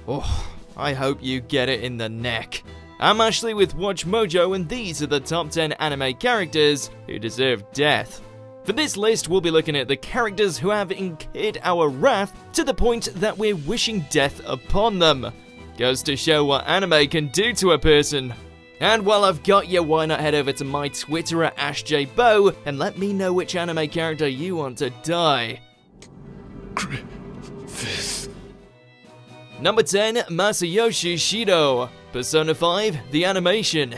Oh, I hope you get it in the neck. I'm Ashley with WatchMojo, and these are the top 10 anime characters who deserve death. For this list, we'll be looking at the characters who have incurred our wrath to the point that we're wishing death upon them. Goes to show what anime can do to a person. And while I've got you, why not head over to my Twitter at AshJBo and let me know which anime character you want to die. Griffith. Number 10, Masayoshi Shido. Persona 5, the animation.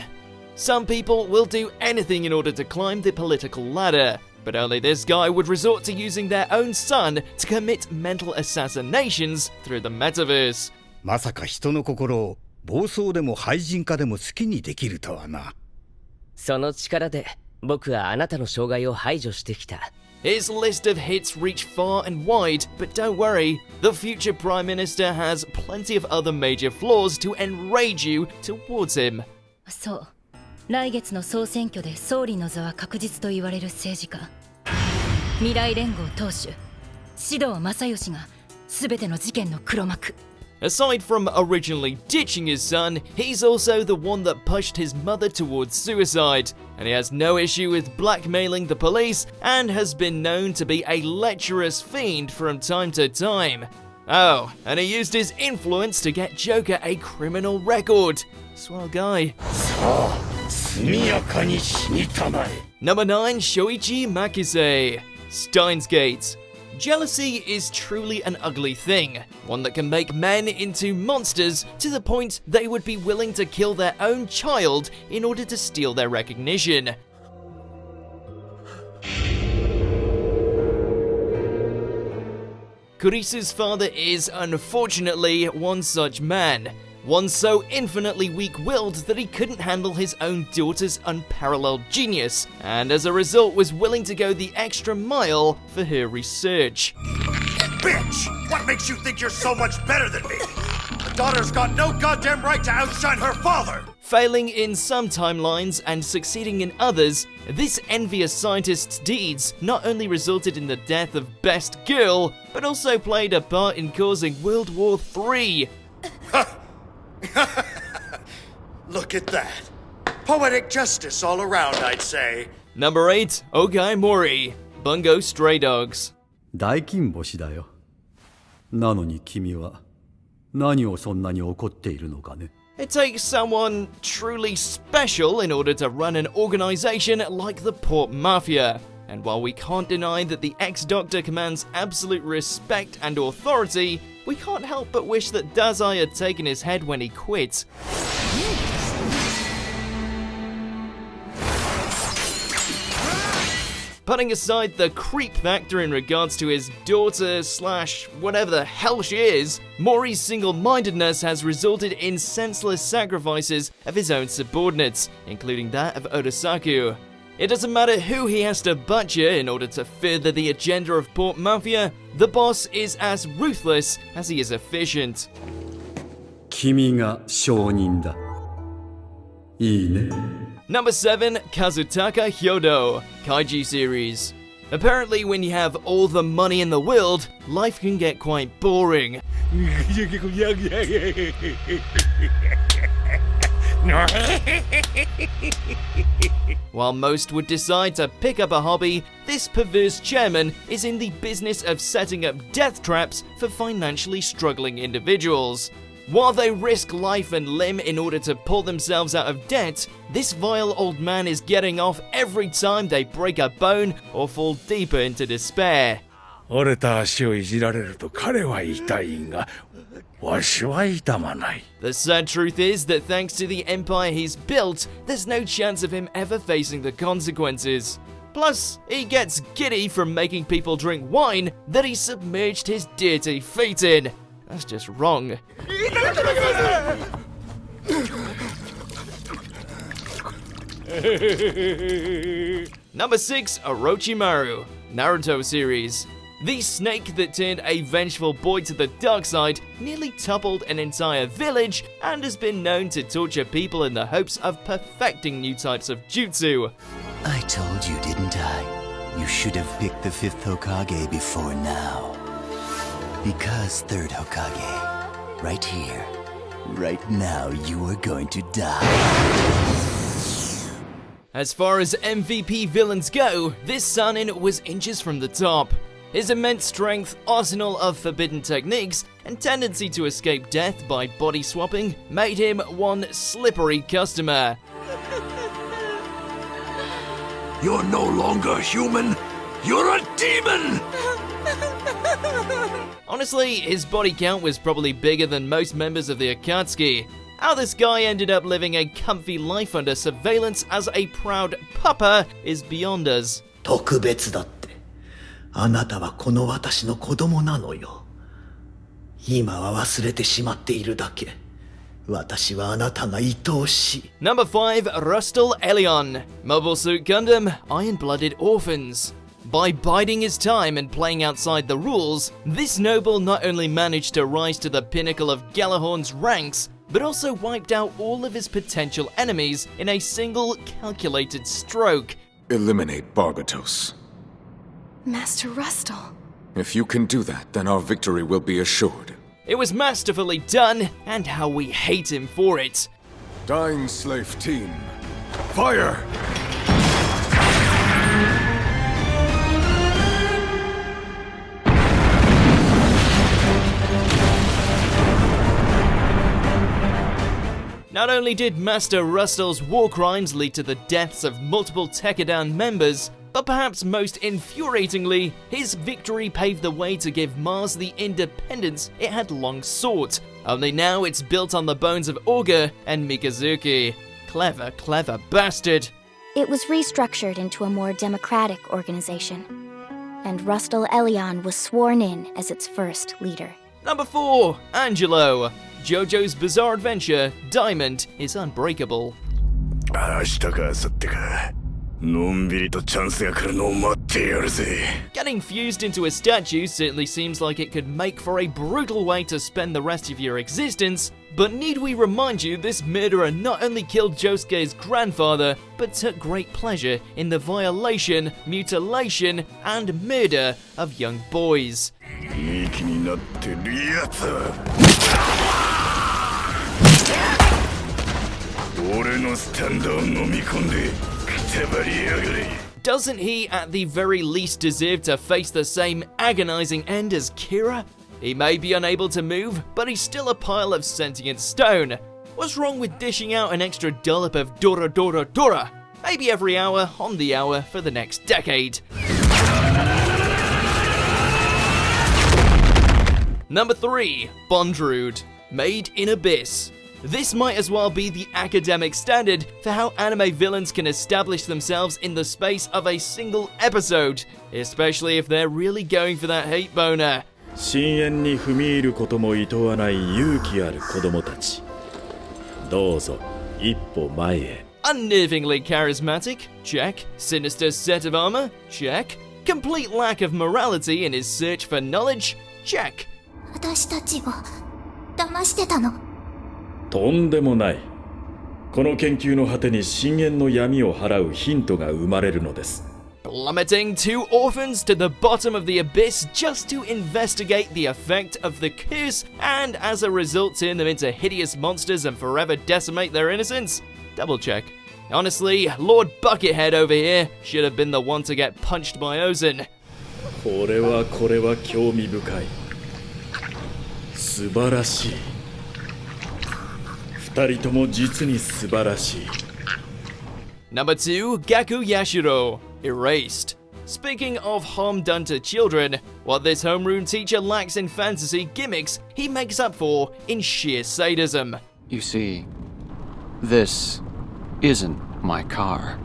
Some people will do anything in order to climb the political ladder, but only this guy would resort to using their own son to commit mental assassinations through the metaverse. まさか人の心を暴走でも廃人化でも好きにできるとはな。その力で僕はあなたの障害を排除してきた。His list of hits reach far and wide, but don't worry, the future Prime Minister has plenty of other major flaws to enrage you towards him. そう。来月の総選挙で総理の座は確実と言われる政治家。未来連合党首、志藤正義が全ての事件の黒幕。Aside from originally ditching his son, he's also the one that pushed his mother towards suicide, and he has no issue with blackmailing the police and has been known to be a lecherous fiend from time to time. Oh, and he used his influence to get Joker a criminal record. Swell guy. Number 9, Shouichi Makise. Steins Gate. Jealousy is truly an ugly thing, one that can make men into monsters to the point they would be willing to kill their own child in order to steal their recognition. Kurisu's father is, unfortunately, one such man. One so infinitely weak-willed that he couldn't handle his own daughter's unparalleled genius, and as a result was willing to go the extra mile for her research. Bitch! What makes you think you're so much better than me? A daughter's got no goddamn right to outshine her father! Failing in some timelines and succeeding in others, this envious scientist's deeds not only resulted in the death of Best Girl, but also played a part in causing World War III. Look at that. Poetic justice all around, I'd say. Number 8, Ogai Mori. Bungo Stray Dogs. 大金星だよ。なのに君は何をそんなに怒っているのかね。It takes someone truly special in order to run an organization like the Port Mafia. And while we can't deny that the ex-doctor commands absolute respect and authority, we can't help but wish that Dazai had taken his head when he quit. Putting aside the creep factor in regards to his daughter / whatever the hell she is, Mori's single-mindedness has resulted in senseless sacrifices of his own subordinates, including that of Odasaku. It doesn't matter who he has to butcher in order to further the agenda of Port Mafia, the boss is as ruthless as he is efficient. 君が証人だ。いいね。Number 7, Kazutaka Hyōdō, Kaiji series. Apparently when you have all the money in the world, life can get quite boring. While most would decide to pick up a hobby, this perverse chairman is in the business of setting up death traps for financially struggling individuals. While they risk life and limb in order to pull themselves out of debt, this vile old man is getting off every time they break a bone or fall deeper into despair. 折れた足をいじられると彼は痛いが、わしは痛まない。 The sad truth is that thanks to the empire he's built, there's no chance of him ever facing the consequences. Plus, he gets giddy from making people drink wine that he submerged his dirty feet in. That's just wrong. Number 6, Orochimaru, Naruto series. The snake that turned a vengeful boy to the dark side nearly toppled an entire village and has been known to torture people in the hopes of perfecting new types of jutsu. I told you, didn't I? You should have picked the 5th Hokage before now. Because 3rd Hokage, Right here. Right now, you are going to die. As far as MVP villains go, this Sannin was inches from the top. His immense strength, arsenal of forbidden techniques, and tendency to escape death by body swapping made him one slippery customer. You're no longer human. You're a demon! Honestly, his body count was probably bigger than most members of the Akatsuki. How this guy ended up living a comfy life under surveillance as a proud papa is beyond us. 特別だって。あなたはこの私の子供なのよ。今は忘れてしまっているだけ。私はあなたが愛おしい。Number 5, Rustal Elion, Mobile Suit Gundam, Blooded Orphans. By biding his time and playing outside the rules, this noble not only managed to rise to the pinnacle of Gjallarhorn's ranks, but also wiped out all of his potential enemies in a single calculated stroke. Eliminate Barbatos. Master Rustal. If you can do that, then our victory will be assured. It was masterfully done, and how we hate him for it. Dying Slave Team, fire! Not only did Master Rustal's war crimes lead to the deaths of multiple Tekkadan members, but perhaps most infuriatingly, his victory paved the way to give Mars the independence it had long sought. Only now it's built on the bones of Oga and Mikazuki. Clever, clever bastard. It was restructured into a more democratic organization, and Rustal Elion was sworn in as its first leader. Number 4, Angelo. JoJo's Bizarre Adventure, Diamond is Unbreakable. Getting fused into a statue certainly seems like it could make for a brutal way to spend the rest of your existence, but need we remind you this murderer not only killed Josuke's grandfather, but took great pleasure in the violation, mutilation, and murder of young boys. Doesn't he at the very least deserve to face the same agonizing end as Kira? He may be unable to move, but he's still a pile of sentient stone. What's wrong with dishing out an extra dollop of Dora Dora Dora? Maybe every hour on the hour for the next decade. Number 3, Bondrewd, Made in Abyss. This might as well be the academic standard for how anime villains can establish themselves in the space of a single episode, especially if they're really going for that hate boner. 深淵に踏み入ることも厭わない勇気ある子供たち。どうぞ一歩前へ。Unnervingly charismatic? Check. Sinister set of armor? Check. Complete lack of morality in his search for knowledge? Check. 私たちを騙してたの。とんでもない。この研究の果てに深淵の闇を払うヒントが生まれるのです。Plummeting 2 orphans to the bottom of the abyss just to investigate the effect of the curse and as a result turn them into hideous monsters and forever decimate their innocence? Double check. Honestly, Lord Buckethead over here should have been the one to get punched by Ozen. これは興味深い。素晴らしい。二人とも実に素晴らしい。Number 2, Gaku Yashiro, Erased. Speaking of harm done to children, what this homeroom teacher lacks in fantasy gimmicks, he makes up for in sheer sadism. You see, this isn't my car.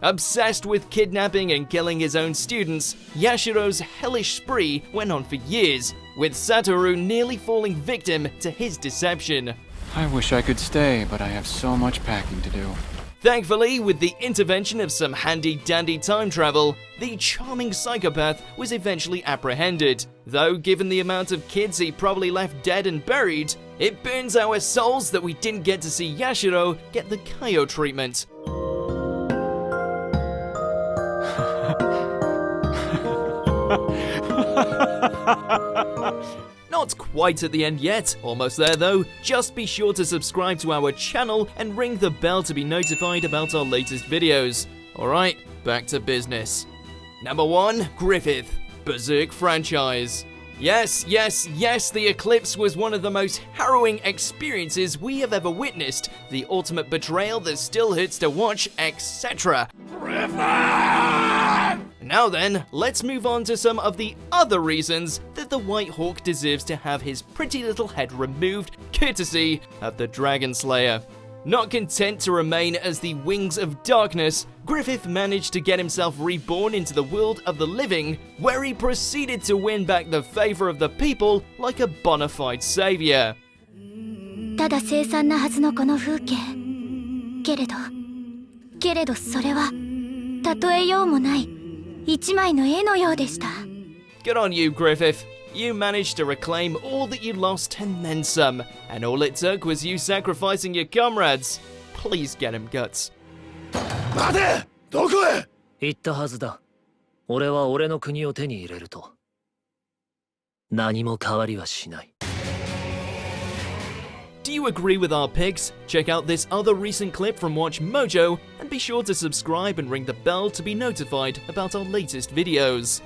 Obsessed with kidnapping and killing his own students, Yashiro's hellish spree went on for years, with Satoru nearly falling victim to his deception. I wish I could stay, but I have so much packing to do. Thankfully, with the intervention of some handy-dandy time travel, the charming psychopath was eventually apprehended. Though given the amount of kids he probably left dead and buried, it burns our souls that we didn't get to see Yashiro get the Kaio treatment. Not quite at the end yet, almost there though. Just be sure to subscribe to our channel and ring the bell to be notified about our latest videos. Alright, back to business. Number 1, Griffith, Berserk franchise. Yes, the eclipse was one of the most harrowing experiences we have ever witnessed. The ultimate betrayal that still hurts to watch, etc. Now then, let's move on to some of the other reasons that the White Hawk deserves to have his pretty little head removed, courtesy of the Dragon Slayer. Not content to remain as the Wings of Darkness, Griffith managed to get himself reborn into the world of the living, where he proceeded to win back the favor of the people like a bona fide savior. ただ凄惨なはずのこの風景。けれどそれは例えようもない一枚の絵のようでした。 Good on you, Griffith. You managed to reclaim all that you lost and then some, and all it took was you sacrificing your comrades. Please get him guts. 待て！どこへ？言ったはずだ。俺は俺の国を手に入れると何も変わりはしない。 Do you agree with our picks? Check out this other recent clip from WatchMojo, and be sure to subscribe and ring the bell to be notified about our latest videos.